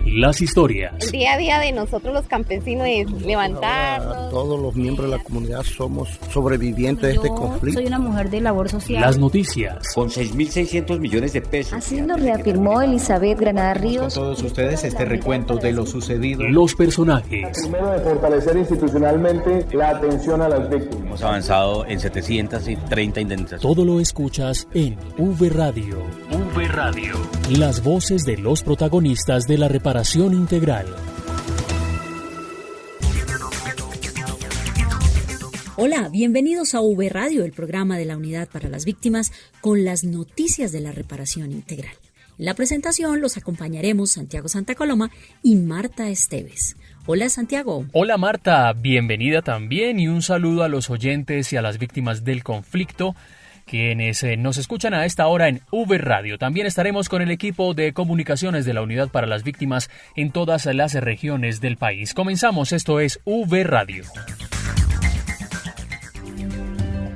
las historias. El día a día de nosotros los campesinos es levantarnos. Todos los miembros de la comunidad somos sobrevivientes de este conflicto. Soy una mujer de labor social. Las noticias. Con 6.600 millones de pesos. Así lo reafirmó Elizabeth Granada Ríos. Con todos ustedes este recuento de lo sucedido. Los personajes. Primero, de fortalecer institucionalmente la atención a las víctimas. Hemos avanzado en 730 indemnizaciones. Todo lo escuchas en V Radio. V Radio. Las voces de los protagonistas de la reparación integral. Hola, bienvenidos a V Radio, el programa de la Unidad para las Víctimas, con las noticias de la reparación integral. En la presentación los acompañaremos Santiago Santa Coloma y Marta Esteves. Hola, Santiago. Hola, Marta, bienvenida también y un saludo a los oyentes y a las víctimas del conflicto, quienes nos escuchan a esta hora en V Radio. También estaremos con el equipo de comunicaciones de la Unidad para las Víctimas en todas las regiones del país. Comenzamos, esto es V Radio.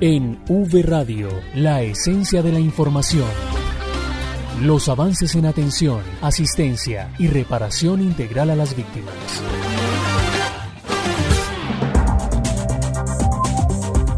En V Radio, la esencia de la información. Los avances en atención, asistencia y reparación integral a las víctimas.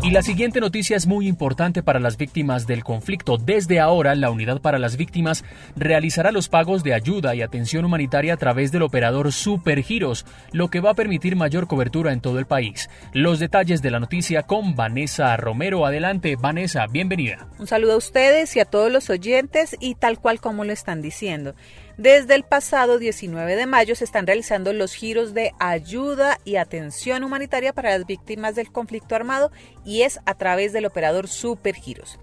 Y la siguiente noticia es muy importante para las víctimas del conflicto. Desde ahora, la Unidad para las Víctimas realizará los pagos de ayuda y atención humanitaria a través del operador Supergiros, lo que va a permitir mayor cobertura en todo el país. Los detalles de la noticia con Vanessa Romero. Adelante, Vanessa, bienvenida. Un saludo a ustedes y a todos los oyentes, y tal cual como lo están diciendo. Desde el pasado 19 de mayo se están realizando los giros de ayuda y atención humanitaria para las víctimas del conflicto armado, y es a través del operador Supergiros.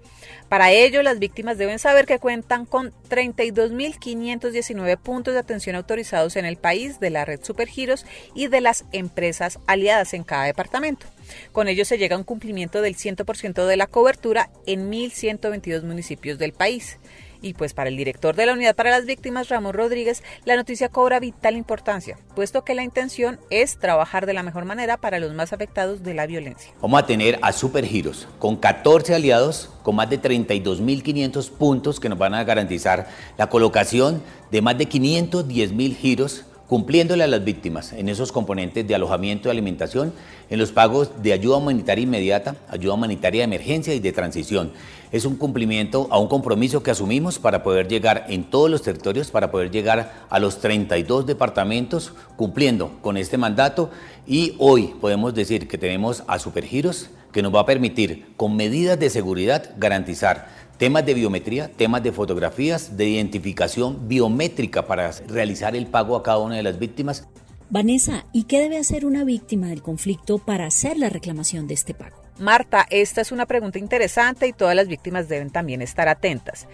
Para ello, las víctimas deben saber que cuentan con 32.519 puntos de atención autorizados en el país de la red Supergiros y de las empresas aliadas en cada departamento. Con ello se llega a un cumplimiento del 100% de la cobertura en 1.122 municipios del país. Y pues para el director de la Unidad para las Víctimas, Ramón Rodríguez, la noticia cobra vital importancia, puesto que la intención es trabajar de la mejor manera para los más afectados de la violencia. Vamos a tener a Supergiros con 14 aliados, con más de 32.500 puntos que nos van a garantizar la colocación de más de 510.000 giros, cumpliéndole a las víctimas en esos componentes de alojamiento y alimentación, en los pagos de ayuda humanitaria inmediata, ayuda humanitaria de emergencia y de transición. Es un cumplimiento a un compromiso que asumimos para poder llegar en todos los territorios, para poder llegar a los 32 departamentos cumpliendo con este mandato, y hoy podemos decir que tenemos a Supergiros que nos va a permitir con medidas de seguridad garantizar temas de biometría, temas de fotografías, de identificación biométrica para realizar el pago a cada una de las víctimas. Vanessa, ¿y qué debe hacer una víctima del conflicto para hacer la reclamación de este pago? Marta, esta es una pregunta interesante y todas las víctimas deben también estar atentas.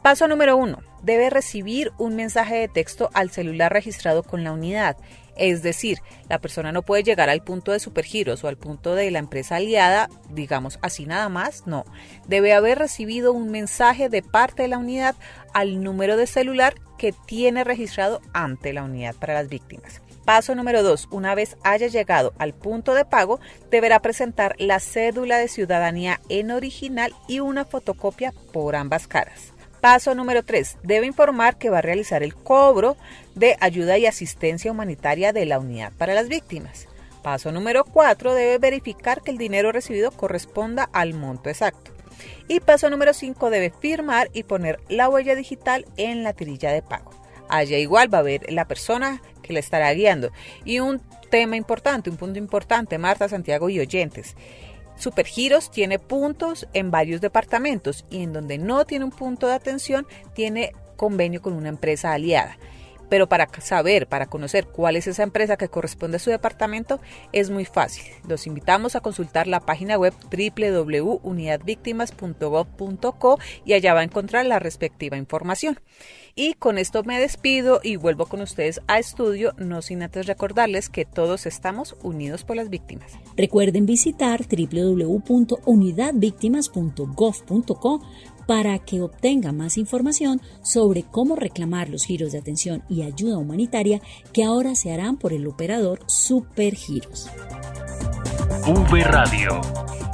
Paso número 1. Debe recibir un mensaje de texto al celular registrado con la unidad. Es decir, la persona no puede llegar al punto de Supergiros o al punto de la empresa aliada, digamos así nada más, no. Debe haber recibido un mensaje de parte de la unidad al número de celular que tiene registrado ante la Unidad para las Víctimas. Paso número 2. Una vez haya llegado al punto de pago, deberá presentar la cédula de ciudadanía en original y una fotocopia por ambas caras. Paso número 3. Debe informar que va a realizar el cobro de ayuda y asistencia humanitaria de la Unidad para las Víctimas. Paso número 4. Debe verificar que el dinero recibido corresponda al monto exacto. Y paso número 5. Debe firmar y poner la huella digital en la tirilla de pago. Allá igual va a ver la persona que la estará guiando. Y un tema importante, un punto importante, Marta, Santiago y oyentes. Supergiros tiene puntos en varios departamentos, y en donde no tiene un punto de atención tiene convenio con una empresa aliada. Pero para saber, para conocer cuál es esa empresa que corresponde a su departamento, es muy fácil. Los invitamos a consultar la página web www.unidadvictimas.gov.co y allá va a encontrar la respectiva información. Y con esto me despido y vuelvo con ustedes a estudio, no sin antes recordarles que todos estamos unidos por las víctimas. Recuerden visitar www.unidadvictimas.gov.co para que obtenga más información sobre cómo reclamar los giros de atención y ayuda humanitaria que ahora se harán por el operador Supergiros. V Radio.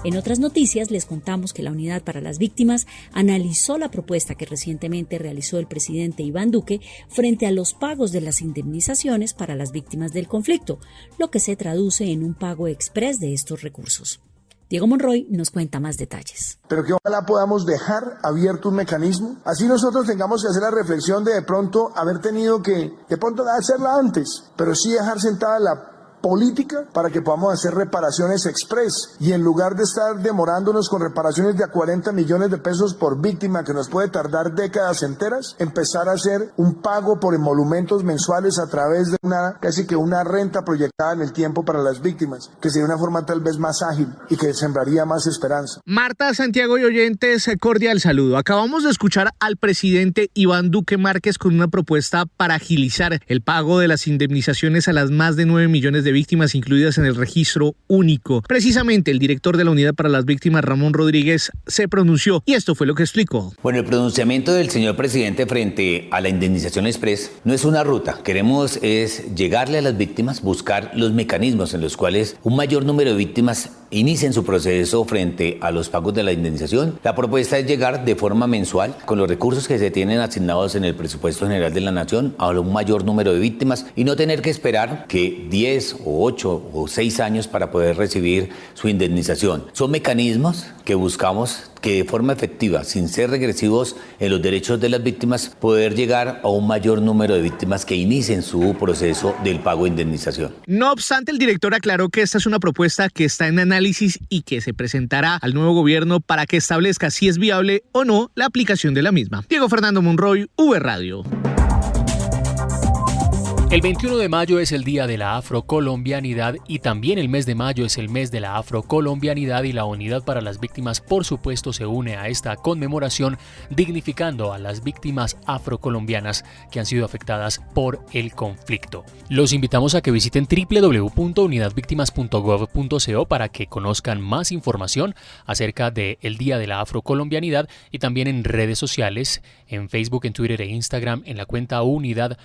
En otras noticias les contamos que la Unidad para las Víctimas analizó la propuesta que recientemente realizó el presidente Iván Duque frente a los pagos de las indemnizaciones para las víctimas del conflicto, lo que se traduce en un pago exprés de estos recursos. Diego Monroy nos cuenta más detalles. Pero que ojalá podamos dejar abierto un mecanismo, así nosotros tengamos que hacer la reflexión de pronto haber tenido que de pronto hacerla antes, pero sí dejar sentada la política para que podamos hacer reparaciones express y en lugar de estar demorándonos con reparaciones de a 40 millones de pesos por víctima que nos puede tardar décadas enteras, empezar a hacer un pago por emolumentos mensuales a través de casi que una renta proyectada en el tiempo para las víctimas, que sería una forma tal vez más ágil y que sembraría más esperanza. Marta, Santiago y oyentes, cordial saludo. Acabamos de escuchar al presidente Iván Duque Márquez con una propuesta para agilizar el pago de las indemnizaciones a las más de 9 millones de víctimas incluidas en el registro único. Precisamente el director de la Unidad para las Víctimas, Ramón Rodríguez, se pronunció y esto fue lo que explicó. Bueno, el pronunciamiento del señor presidente frente a la indemnización express no es una ruta. Queremos es llegarle a las víctimas, buscar los mecanismos en los cuales un mayor número de víctimas inicien su proceso frente a los pagos de la indemnización. La propuesta es llegar de forma mensual con los recursos que se tienen asignados en el presupuesto general de la Nación a un mayor número de víctimas y no tener que esperar que 10 o 8 o 6 años para poder recibir su indemnización. Son mecanismos que buscamos que de forma efectiva, sin ser regresivos en los derechos de las víctimas, poder llegar a un mayor número de víctimas que inicien su proceso del pago de indemnización. No obstante, el director aclaró que esta es una propuesta que está en análisis y que se presentará al nuevo gobierno para que establezca si es viable o no la aplicación de la misma. Diego Fernando Monroy, V Radio. El 21 de mayo es el Día de la Afrocolombianidad y también el mes de mayo es el mes de la Afrocolombianidad y la Unidad para las Víctimas, por supuesto, se une a esta conmemoración dignificando a las víctimas afrocolombianas que han sido afectadas por el conflicto. Los invitamos a que visiten www.unidadvictimas.gov.co para que conozcan más información acerca del Día de la Afrocolombianidad y también en redes sociales, en Facebook, en Twitter e Instagram, en la cuenta Unidad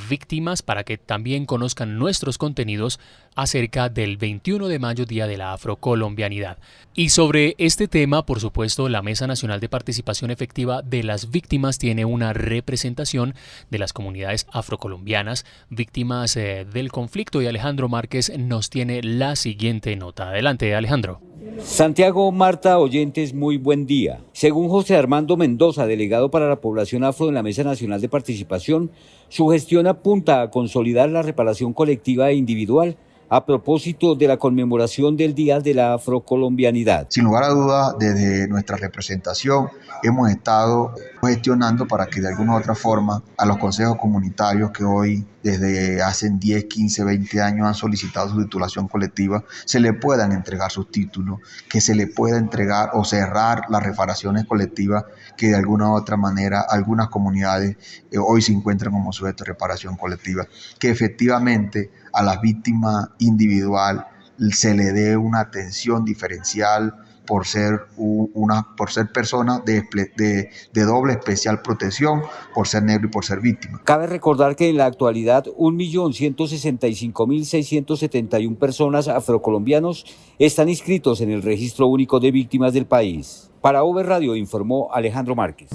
Víctimas, para que también conozcan nuestros contenidos acerca del 21 de mayo, Día de la Afrocolombianidad. Y sobre este tema, por supuesto, la Mesa Nacional de Participación Efectiva de las Víctimas tiene una representación de las comunidades afrocolombianas, víctimas del conflicto, y Alejandro Márquez nos tiene la siguiente nota. Adelante, Alejandro. Santiago, Marta, oyentes, muy buen día. Según José Armando Mendoza, delegado para la población afro en la Mesa Nacional de Participación, su gestión apunta a consolidar la reparación colectiva e individual a propósito de la conmemoración del Día de la Afrocolombianidad. Sin lugar a dudas, desde nuestra representación hemos estado gestionando para que de alguna u otra forma a los consejos comunitarios que hoy desde hace 10, 15, 20 años han solicitado su titulación colectiva, se le puedan entregar sus títulos, que se le pueda entregar o cerrar las reparaciones colectivas que de alguna u otra manera algunas comunidades hoy se encuentran como sujetos de reparación colectiva, que efectivamente a las víctimas individual se le dé una atención diferencial por ser persona de doble especial protección, por ser negro y por ser víctima. Cabe recordar que en la actualidad 1.165.671 personas afrocolombianos están inscritos en el Registro Único de Víctimas del país. Para V Radio informó Alejandro Márquez.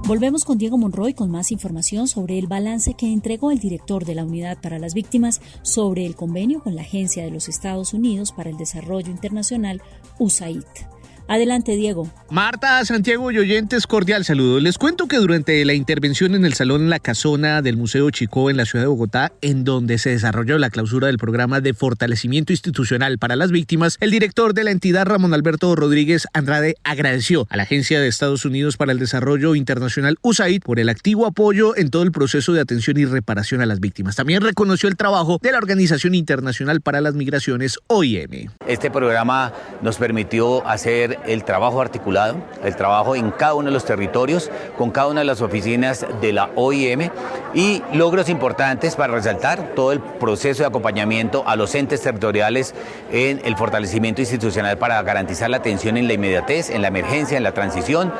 Volvemos con Diego Monroy con más información sobre el balance que entregó el director de la Unidad para las Víctimas sobre el convenio con la Agencia de los Estados Unidos para el Desarrollo Internacional, USAID. Adelante, Diego. Marta, Santiago y oyentes, cordial saludo. Les cuento que durante la intervención en el Salón La Casona del Museo Chicó en la ciudad de Bogotá, en donde se desarrolló la clausura del programa de fortalecimiento institucional para las víctimas, el director de la entidad, Ramón Alberto Rodríguez Andrade, agradeció a la Agencia de Estados Unidos para el Desarrollo Internacional, USAID, por el activo apoyo en todo el proceso de atención y reparación a las víctimas. También reconoció el trabajo de la Organización Internacional para las Migraciones, OIM. Este programa nos permitió hacer el trabajo articulado, el trabajo en cada uno de los territorios, con cada una de las oficinas de la OIM y logros importantes para resaltar todo el proceso de acompañamiento a los entes territoriales en el fortalecimiento institucional para garantizar la atención en la inmediatez, en la emergencia, en la transición,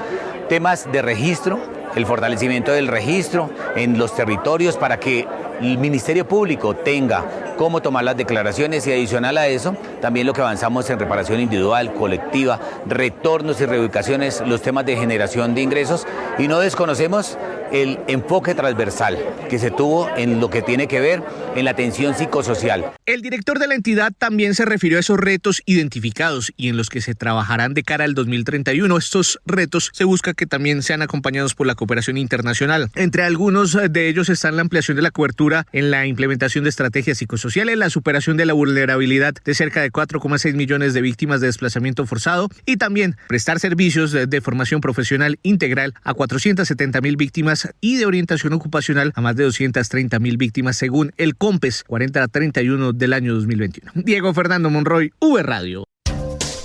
temas de registro, el fortalecimiento del registro en los territorios para que el Ministerio Público tenga cómo tomar las declaraciones y adicional a eso, también lo que avanzamos en reparación individual, colectiva, retornos y reubicaciones, los temas de generación de ingresos y no desconocemos el enfoque transversal que se tuvo en lo que tiene que ver en la atención psicosocial. El director de la entidad también se refirió a esos retos identificados y en los que se trabajarán de cara al 2031. Estos retos se busca que también sean acompañados por la cooperación internacional. Entre algunos de ellos están la ampliación de la cobertura en la implementación de estrategias psicosociales, la superación de la vulnerabilidad de cerca de 4,6 millones de víctimas de desplazamiento forzado y también prestar servicios de formación profesional integral a 470.000 víctimas y de orientación ocupacional a más de 230.000 víctimas según el COMPES 4031 del año 2021. Diego Fernando Monroy, V Radio.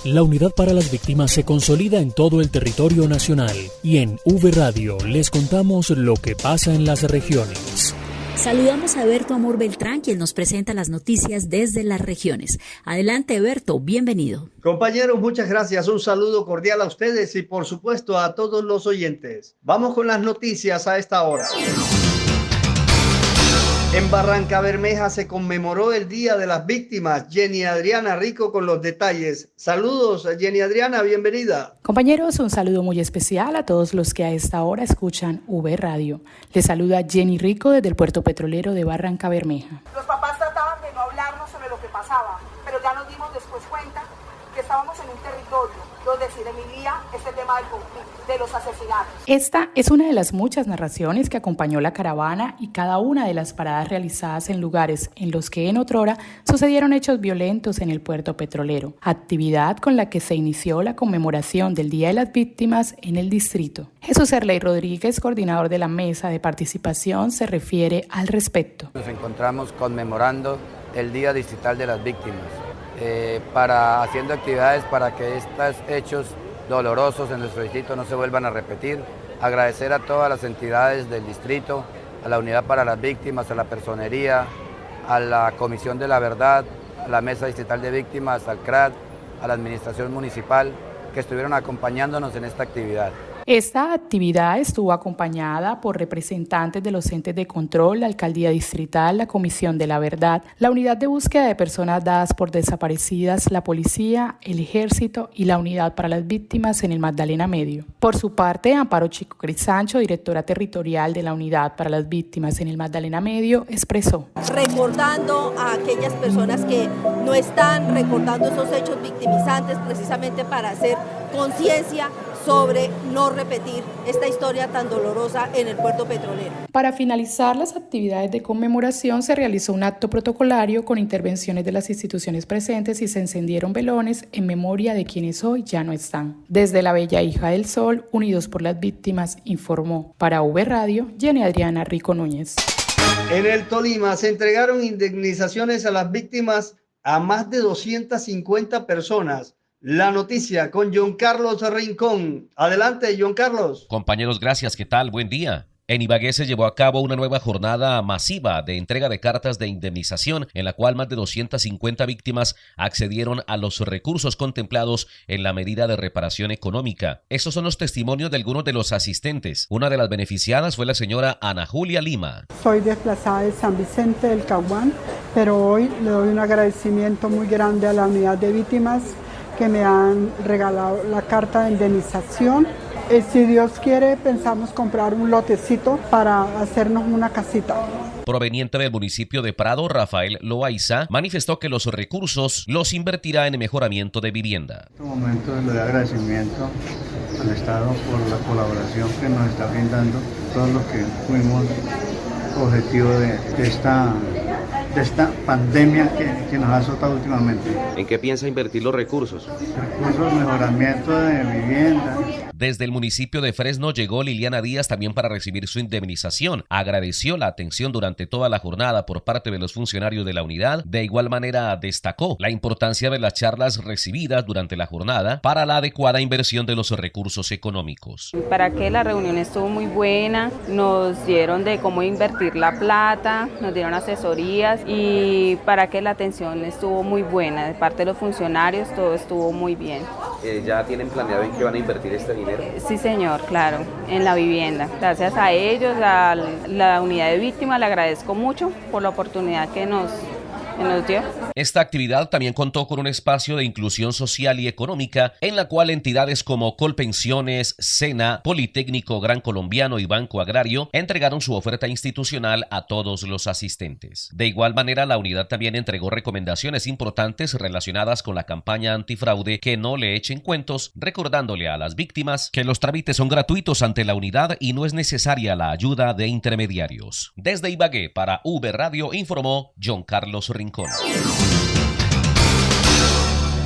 La Unidad para las Víctimas se consolida en todo el territorio nacional y en V Radio les contamos lo que pasa en las regiones. Saludamos a Berto Amor Beltrán, quien nos presenta las noticias desde las regiones. Adelante, Berto, bienvenido. Compañeros, muchas gracias. Un saludo cordial a ustedes y, por supuesto, a todos los oyentes. Vamos con las noticias a esta hora. En Barrancabermeja se conmemoró el Día de las Víctimas. Jenny Adriana Rico con los detalles. Saludos, Jenny Adriana, bienvenida. Compañeros, un saludo muy especial a todos los que a esta hora escuchan V Radio. Les saluda Jenny Rico desde el puerto petrolero de Barrancabermeja. Los papás trataban de no hablarnos sobre lo que pasaba, pero ya nos dimos después cuenta que estábamos en un territorio donde se vivía este tema del conflicto, de los asesinatos. Esta es una de las muchas narraciones que acompañó la caravana y cada una de las paradas realizadas en lugares en los que en otrora sucedieron hechos violentos en el puerto petrolero, actividad con la que se inició la conmemoración del Día de las Víctimas en el distrito. Jesús Erley Rodríguez, coordinador de la mesa de participación, se refiere al respecto. Nos encontramos conmemorando el Día Distrital de las Víctimas. Haciendo actividades para que estos hechos dolorosos en nuestro distrito no se vuelvan a repetir. Agradecer a todas las entidades del distrito, a la Unidad para las Víctimas, a la Personería, a la Comisión de la Verdad, a la Mesa Distrital de Víctimas, al CRAD, a la Administración Municipal, que estuvieron acompañándonos en esta actividad. Esta actividad estuvo acompañada por representantes de los entes de control, la Alcaldía Distrital, la Comisión de la Verdad, la Unidad de Búsqueda de Personas Dadas por Desaparecidas, la Policía, el Ejército y la Unidad para las Víctimas en el Magdalena Medio. Por su parte, Amparo Chico Crisancho, directora territorial de la Unidad para las Víctimas en el Magdalena Medio, expresó: recordando a aquellas personas que no están recordando esos hechos victimizantes precisamente para hacer conciencia sobre no repetir esta historia tan dolorosa en el puerto petrolero. Para finalizar las actividades de conmemoración se realizó un acto protocolario con intervenciones de las instituciones presentes y se encendieron velones en memoria de quienes hoy ya no están. Desde la Bella Hija del Sol, Unidos por las Víctimas, informó para V Radio, Jenny Adriana Rico Núñez. En el Tolima se entregaron indemnizaciones a las víctimas a más de 250 personas. La noticia con John Carlos Rincón. Adelante, John Carlos. Compañeros, gracias. ¿Qué tal? Buen día. En Ibagué se llevó a cabo una nueva jornada masiva de entrega de cartas de indemnización en la cual más de 250 víctimas accedieron a los recursos contemplados en la medida de reparación económica. Estos son los testimonios de algunos de los asistentes. Una de las beneficiadas fue la señora Ana Julia Lima. Soy desplazada de San Vicente del Caguán, pero hoy le doy un agradecimiento muy grande a la unidad de víctimas que me han regalado la carta de indemnización. Si Dios quiere, pensamos comprar un lotecito para hacernos una casita. Proveniente del municipio de Prado, Rafael Loaiza manifestó que los recursos los invertirá en el mejoramiento de vivienda. En este momento le doy agradecimiento al Estado por la colaboración que nos está brindando, todo lo que fuimos objetivo de esta pandemia que nos ha azotado últimamente. ¿En qué piensa invertir los recursos? Recursos, mejoramiento de vivienda. Desde el municipio de Fresno llegó Liliana Díaz también para recibir su indemnización. Agradeció la atención durante toda la jornada por parte de los funcionarios de la unidad. De igual manera destacó la importancia de las charlas recibidas durante la jornada para la adecuada inversión de los recursos económicos. Para que la reunión estuvo muy buena, nos dieron de cómo invertir la plata, nos dieron asesorías y para que la atención estuvo muy buena de parte de los funcionarios, todo estuvo muy bien. ¿Ya tienen planeado en qué van a invertir este dinero? Sí, señor, claro, en la vivienda. Gracias a ellos, a la unidad de víctimas, le agradezco mucho por la oportunidad que nos dio. Esta actividad también contó con un espacio de inclusión social y económica en la cual entidades como Colpensiones, SENA, Politécnico Gran Colombiano y Banco Agrario entregaron su oferta institucional a todos los asistentes. De igual manera, la unidad también entregó recomendaciones importantes relacionadas con la campaña antifraude Que no le echen cuentos, recordándole a las víctimas que los trámites son gratuitos ante la unidad y no es necesaria la ayuda de intermediarios. Desde Ibagué para V Radio informó John Carlos Rincón.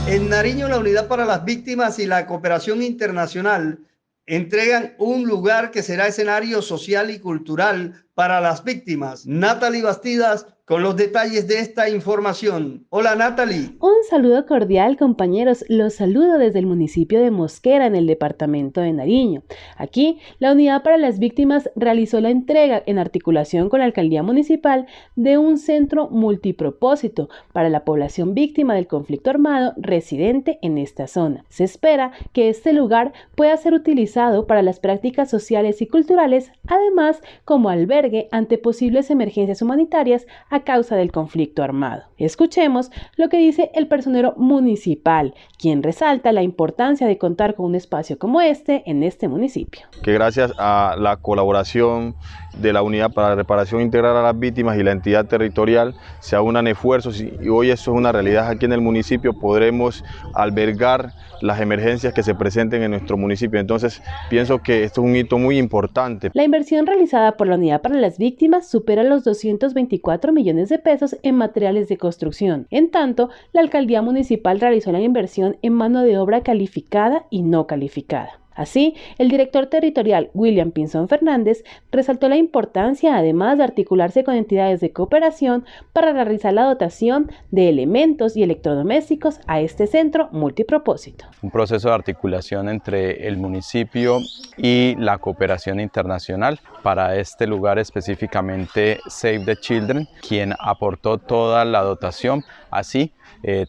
En Nariño, la Unidad para las Víctimas y la Cooperación Internacional entregan un lugar que será escenario social y cultural para las víctimas. Natalie Bastidas con los detalles de esta información. Hola, Natalie. Un saludo cordial, compañeros. Los saludo desde el municipio de Mosquera, en el departamento de Nariño. Aquí, la Unidad para las Víctimas realizó la entrega, en articulación con la Alcaldía Municipal, de un centro multipropósito para la población víctima del conflicto armado residente en esta zona. Se espera que este lugar pueda ser utilizado para las prácticas sociales y culturales, además como albergue ante posibles emergencias humanitarias a causa del conflicto armado. Escuchemos lo que dice el personero municipal, quien resalta la importancia de contar con un espacio como este en este municipio. Que gracias a la colaboración de la Unidad para la Reparación Integral a las Víctimas y la entidad territorial se aunan esfuerzos y hoy eso es una realidad aquí en el municipio, podremos albergar las emergencias que se presenten en nuestro municipio. Entonces pienso que esto es un hito muy importante. La inversión realizada por la Unidad para las Víctimas supera los 224 millones de pesos en materiales de construcción. En tanto, la Alcaldía Municipal realizó la inversión en mano de obra calificada y no calificada. Así, el director territorial William Pinzón Fernández resaltó la importancia, además de articularse con entidades de cooperación para realizar la dotación de elementos y electrodomésticos a este centro multipropósito. Un proceso de articulación entre el municipio y la cooperación internacional. Para este lugar específicamente Save the Children, quien aportó toda la dotación. Así,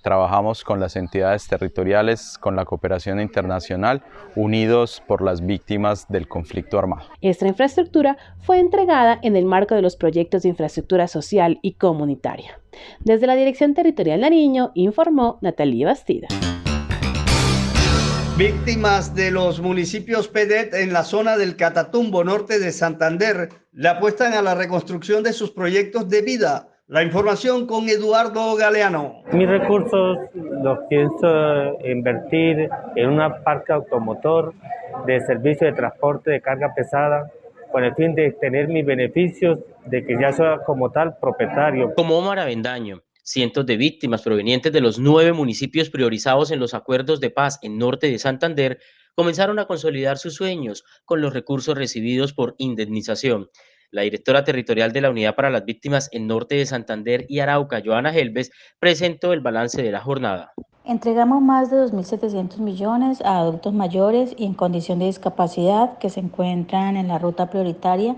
trabajamos con las entidades territoriales, con la cooperación internacional, unidos por las víctimas del conflicto armado. Esta infraestructura fue entregada en el marco de los proyectos de infraestructura social y comunitaria. Desde la Dirección Territorial Nariño, informó Natalie Bastida. Víctimas de los municipios PEDET en la zona del Catatumbo, norte de Santander, le apuestan a la reconstrucción de sus proyectos de vida. La información con Eduardo Galeano. Mis recursos los pienso invertir en una parque automotor de servicio de transporte de carga pesada con el fin de tener mis beneficios de que ya soy como tal propietario. Como Omar Avendaño, cientos de víctimas provenientes de los 9 municipios priorizados en los acuerdos de paz en norte de Santander comenzaron a consolidar sus sueños con los recursos recibidos por indemnización. La directora territorial de la Unidad para las Víctimas en norte de Santander y Arauca, Joana Helves, presentó el balance de la jornada. Entregamos más de 2.700 millones a adultos mayores y en condición de discapacidad que se encuentran en la ruta prioritaria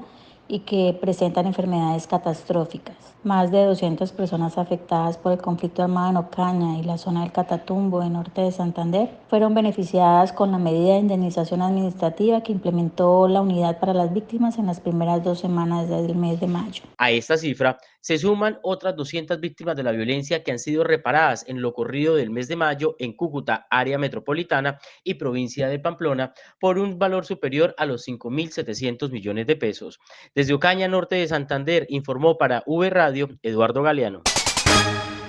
y que presentan enfermedades catastróficas. Más de 200 personas afectadas por el conflicto armado en Ocaña y la zona del Catatumbo, en norte de Santander, fueron beneficiadas con la medida de indemnización administrativa que implementó la Unidad para las Víctimas en las primeras 2 semanas del mes de mayo. A esta cifra se suman otras 200 víctimas de la violencia que han sido reparadas en lo corrido del mes de mayo en Cúcuta, área metropolitana y provincia de Pamplona, por un valor superior a los 5.700 millones de pesos. Desde Ocaña, norte de Santander, informó para V Radio Eduardo Galeano.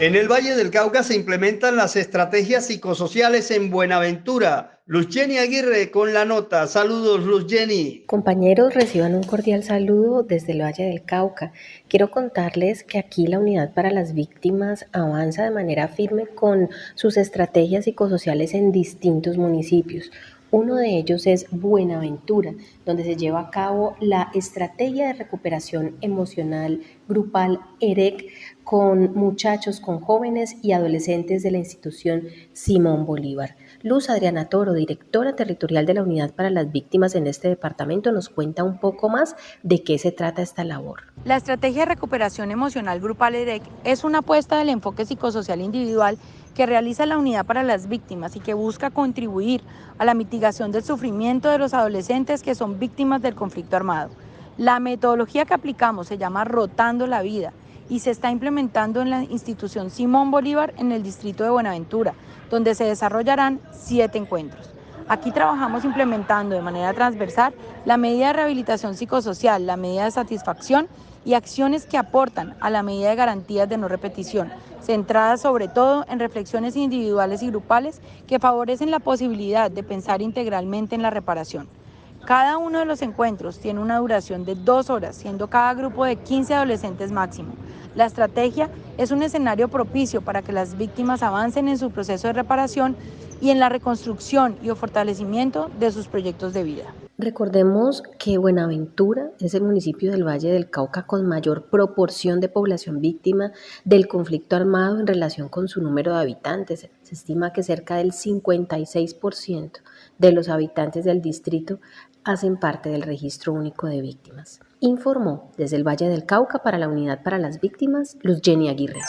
En el Valle del Cauca se implementan las estrategias psicosociales en Buenaventura. Luz Jenny Aguirre con la nota. Saludos, Luz Jenny. Compañeros, reciban un cordial saludo desde el Valle del Cauca. Quiero contarles que aquí la Unidad para las Víctimas avanza de manera firme con sus estrategias psicosociales en distintos municipios. Uno de ellos es Buenaventura, donde se lleva a cabo la estrategia de recuperación emocional grupal EREC con muchachos, con jóvenes y adolescentes de la institución Simón Bolívar. Luz Adriana Toro, directora territorial de la Unidad para las Víctimas en este departamento, nos cuenta un poco más de qué se trata esta labor. La estrategia de recuperación emocional grupal EREC es una apuesta del enfoque psicosocial individual que realiza la Unidad para las Víctimas y que busca contribuir a la mitigación del sufrimiento de los adolescentes que son víctimas del conflicto armado. La metodología que aplicamos se llama Rotando la Vida y se está implementando en la institución Simón Bolívar en el distrito de Buenaventura, donde se desarrollarán 7 encuentros. Aquí trabajamos implementando de manera transversal la medida de rehabilitación psicosocial, la medida de satisfacción y acciones que aportan a la medida de garantías de no repetición, centradas sobre todo en reflexiones individuales y grupales que favorecen la posibilidad de pensar integralmente en la reparación. Cada uno de los encuentros tiene una duración de 2 horas, siendo cada grupo de 15 adolescentes máximo. La estrategia es un escenario propicio para que las víctimas avancen en su proceso de reparación y en la reconstrucción y el fortalecimiento de sus proyectos de vida. Recordemos que Buenaventura es el municipio del Valle del Cauca con mayor proporción de población víctima del conflicto armado en relación con su número de habitantes. Se estima que cerca del 56% de los habitantes del distrito hacen parte del Registro Único de Víctimas. Informó desde el Valle del Cauca para la Unidad para las Víctimas, Luz Jenny Aguirre.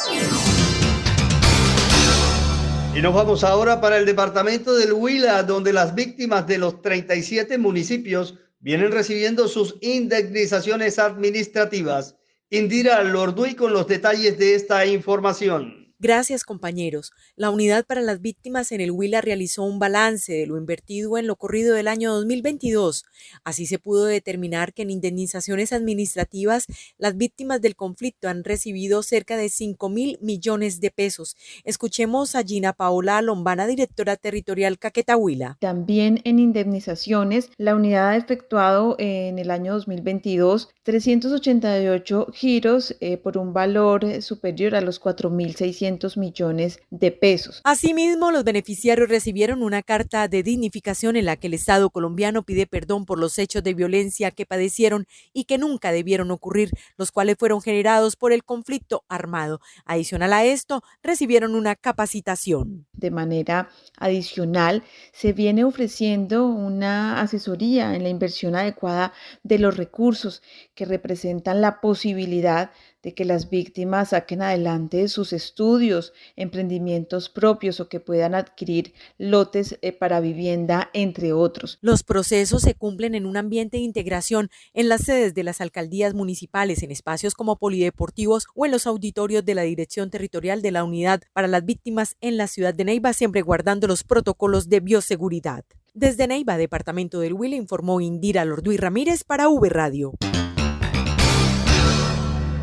Y nos vamos ahora para el departamento del Huila, donde las víctimas de los 37 municipios vienen recibiendo sus indemnizaciones administrativas. Indira Lorduy con los detalles de esta información. Gracias, compañeros. La Unidad para las Víctimas en el Huila realizó un balance de lo invertido en lo corrido del año 2022. Así se pudo determinar que en indemnizaciones administrativas las víctimas del conflicto han recibido cerca de 5.000 millones de pesos. Escuchemos a Gina Paola Lombana, directora territorial Caquetá Huila. También en indemnizaciones, la unidad ha efectuado en el año 2022 388 giros por un valor superior a los 4.600 millones de pesos. Asimismo, los beneficiarios recibieron una carta de dignificación en la que el Estado colombiano pide perdón por los hechos de violencia que padecieron y que nunca debieron ocurrir, los cuales fueron generados por el conflicto armado. Adicional a esto, recibieron una capacitación. De manera adicional, se viene ofreciendo una asesoría en la inversión adecuada de los recursos que representan la posibilidad de que las víctimas saquen adelante sus estudios, emprendimientos propios o que puedan adquirir lotes para vivienda, entre otros. Los procesos se cumplen en un ambiente de integración en las sedes de las alcaldías municipales, en espacios como polideportivos o en los auditorios de la Dirección Territorial de la Unidad para las Víctimas en la ciudad de Neiva, siempre guardando los protocolos de bioseguridad. Desde Neiva, departamento del Huila, informó Indira Lorduy Ramírez para V Radio.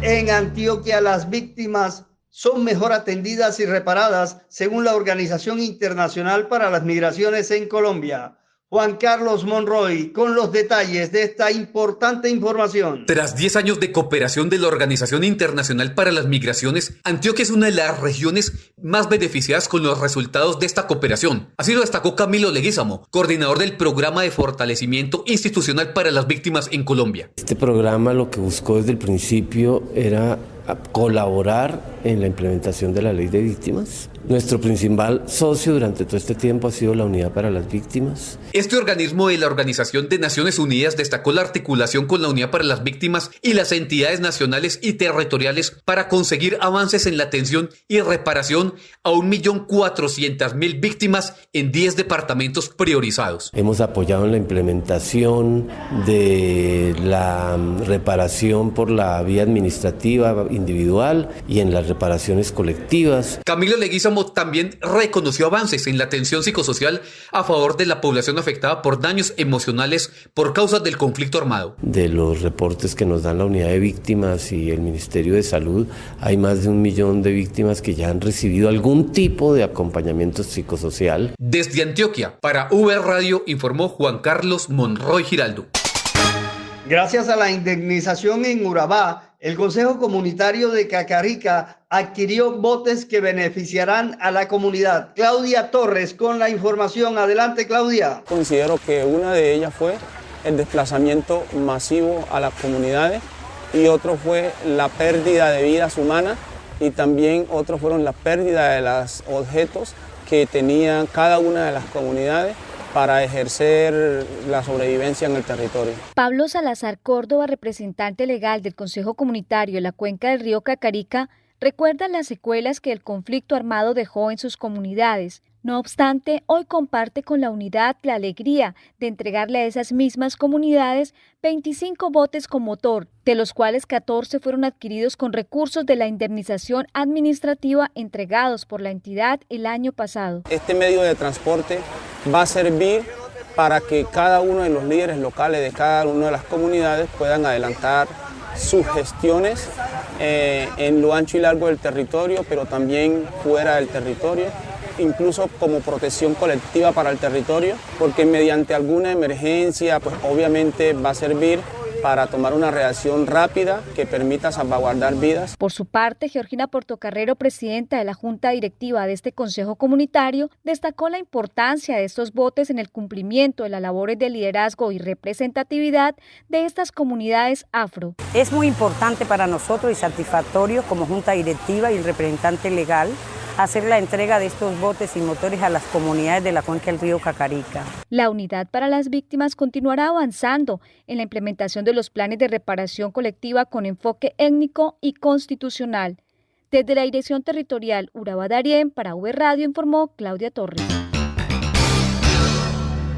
En Antioquia, las víctimas son mejor atendidas y reparadas según la Organización Internacional para las Migraciones en Colombia. Juan Carlos Monroy con los detalles de esta importante información. Tras 10 años de cooperación de la Organización Internacional para las Migraciones, Antioquia es una de las regiones más beneficiadas con los resultados de esta cooperación. Así lo destacó Camilo Leguízamo, coordinador del Programa de Fortalecimiento Institucional para las Víctimas en Colombia. Este programa lo que buscó desde el principio era colaborar en la implementación de la Ley de Víctimas. Nuestro principal socio durante todo este tiempo ha sido la Unidad para las Víctimas. Este organismo de la Organización de Naciones Unidas destacó la articulación con la Unidad para las Víctimas y las entidades nacionales y territoriales para conseguir avances en la atención y reparación a 1.400.000 víctimas en 10 departamentos priorizados. Hemos apoyado en la implementación de la reparación por la vía administrativa individual y en las reparaciones colectivas. Camilo Leguízamo también reconoció avances en la atención psicosocial a favor de la población afectada por daños emocionales por causa del conflicto armado. De los reportes que nos dan la Unidad de Víctimas y el Ministerio de Salud, hay más de 1 millón de víctimas que ya han recibido algún tipo de acompañamiento psicosocial. Desde Antioquia, para V Radio, informó Juan Carlos Monroy Giraldo. Gracias a la indemnización en Urabá, el Consejo Comunitario de Cacarica adquirió botes que beneficiarán a la comunidad. Claudia Torres con la información. Adelante, Claudia. Considero que una de ellas fue el desplazamiento masivo a las comunidades y otro fue la pérdida de vidas humanas y también otros fueron la pérdida de los objetos que tenían cada una de las comunidades para ejercer la sobrevivencia en el territorio. Pablo Salazar Córdoba, representante legal del Consejo Comunitario de la Cuenca del Río Cacarica, recuerdan las secuelas que el conflicto armado dejó en sus comunidades. No obstante, hoy comparte con la unidad la alegría de entregarle a esas mismas comunidades 25 botes con motor, de los cuales 14 fueron adquiridos con recursos de la indemnización administrativa entregados por la entidad el año pasado. Este medio de transporte va a servir para que cada uno de los líderes locales de cada una de las comunidades puedan adelantar sus gestiones en lo ancho y largo del territorio, pero también fuera del territorio, incluso como protección colectiva para el territorio, porque mediante alguna emergencia, pues obviamente va a servir para tomar una reacción rápida que permita salvaguardar vidas. Por su parte, Georgina Portocarrero, presidenta de la Junta Directiva de este Consejo Comunitario, destacó la importancia de estos botes en el cumplimiento de las labores de liderazgo y representatividad de estas comunidades afro. Es muy importante para nosotros y satisfactorio como Junta Directiva y el representante legal hacer la entrega de estos botes y motores a las comunidades de la cuenca del río Cacarica. La Unidad para las Víctimas continuará avanzando en la implementación de los planes de reparación colectiva con enfoque étnico y constitucional. Desde la Dirección Territorial Urabá Darién, para V Radio informó Claudia Torres.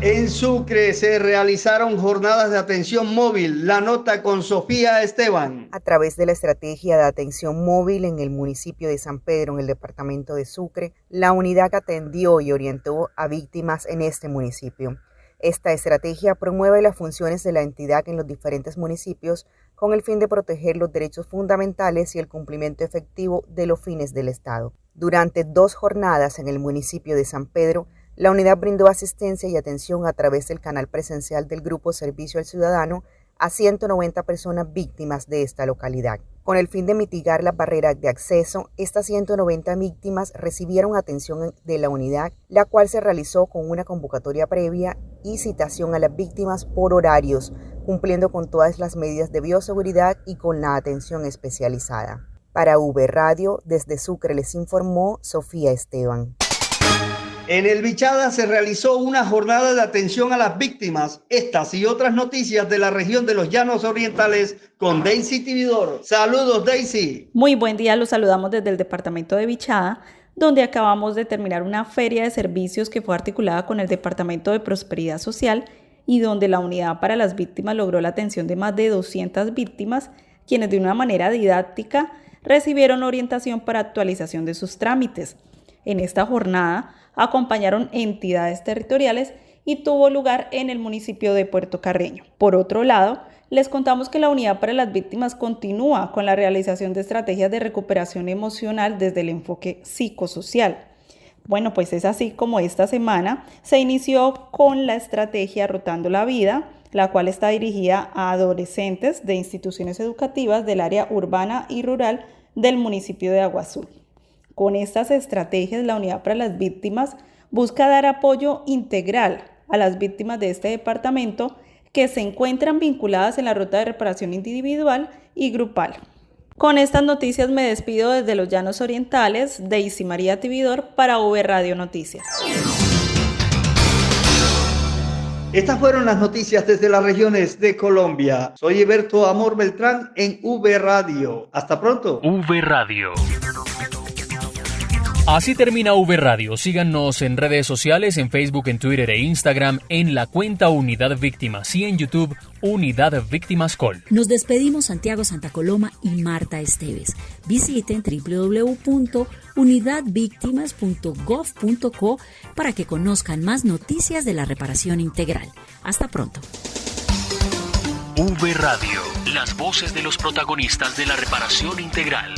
En Sucre se realizaron jornadas de atención móvil. La nota con Sofía Esteban. A través de la estrategia de atención móvil en el municipio de San Pedro, en el departamento de Sucre, la unidad atendió y orientó a víctimas en este municipio. Esta estrategia promueve las funciones de la entidad en los diferentes municipios con el fin de proteger los derechos fundamentales y el cumplimiento efectivo de los fines del Estado. Durante 2 jornadas en el municipio de San Pedro, la unidad brindó asistencia y atención a través del canal presencial del Grupo Servicio al Ciudadano a 190 personas víctimas de esta localidad. Con el fin de mitigar las barreras de acceso, estas 190 víctimas recibieron atención de la unidad, la cual se realizó con una convocatoria previa y citación a las víctimas por horarios, cumpliendo con todas las medidas de bioseguridad y con la atención especializada. Para V Radio, desde Sucre les informó Sofía Esteban. En el Bichada se realizó una jornada de atención a las víctimas. Estas y otras noticias de la región de los Llanos Orientales con Daisy Tibidor. Saludos, Daisy. Muy buen día, los saludamos desde el departamento de Bichada, donde acabamos de terminar una feria de servicios que fue articulada con el Departamento de Prosperidad Social y donde la Unidad para las Víctimas logró la atención de más de 200 víctimas, quienes de una manera didáctica recibieron orientación para actualización de sus trámites. En esta jornada acompañaron entidades territoriales y tuvo lugar en el municipio de Puerto Carreño. Por otro lado, les contamos que la Unidad para las Víctimas continúa con la realización de estrategias de recuperación emocional desde el enfoque psicosocial. Bueno, pues es así como esta semana se inició con la estrategia Rotando la Vida, la cual está dirigida a adolescentes de instituciones educativas del área urbana y rural del municipio de Agua Azul. Con estas estrategias, la Unidad para las Víctimas busca dar apoyo integral a las víctimas de este departamento que se encuentran vinculadas en la ruta de reparación individual y grupal. Con estas noticias me despido desde los Llanos Orientales, Daisy María Tibidor para V Radio Noticias. Estas fueron las noticias desde las regiones de Colombia. Soy Eberto Amor Beltrán en V Radio. Hasta pronto. V Radio. Así termina V Radio. Síganos en redes sociales, en Facebook, en Twitter e Instagram, en la cuenta Unidad Víctimas y en YouTube Unidad Víctimas Col. Nos despedimos Santiago Santa Coloma y Marta Esteves. Visiten www.unidadvictimas.gov.co para que conozcan más noticias de la reparación integral. Hasta pronto. V Radio, las voces de los protagonistas de la reparación integral.